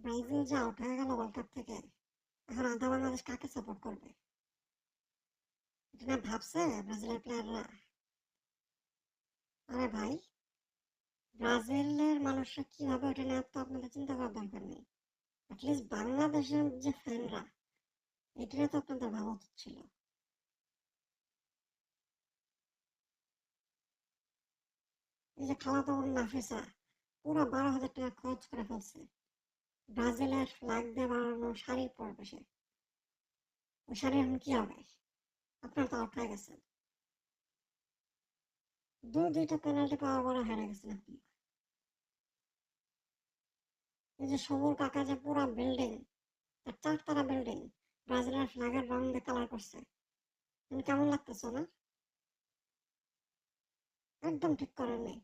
Brazil যে out হয়ে গেল ওয়ার্ল্ড কাপ থেকে, এখন আধা বাংলাদেশ কাকে সাপোর্ট করবে? এটা না ভাবছে ব্রাজিলের প্লেয়াররা? আরে ভাই, ব্রাজিলের মানুষরা কিভাবে ওটা নিয়ে তো আপনাদের চিন্তা করার দরকার নেই। অ্যাটলিস্ট বাংলাদেশের যে ফ্যানরা, এটারে তো আপনাদের ভাবা উচিত ছিল। এই যে খালাতো বোন নাফিসা পুরো 12,000 টাকা খরচ করে ফেলছে ব্রাজিলের ফ্ল্যাগ দিয়ে বানানো শাড়ি পরবে সে। ওই শাড়ি এখন কি হবে? আপনার তো আউট হয়ে গেছেন, দুইটা পেনাল্টি পাওয়ার পরে হেরে গেছেন আপনি। এই যে সবুর কাকা যে পুরা বিল্ডিং, চারতলা বিল্ডিং ব্রাজিলের ফ্ল্যাগের রং দিয়ে কালার করছে, কেমন লাগতেছে না? একদম ঠিক করেন নাই।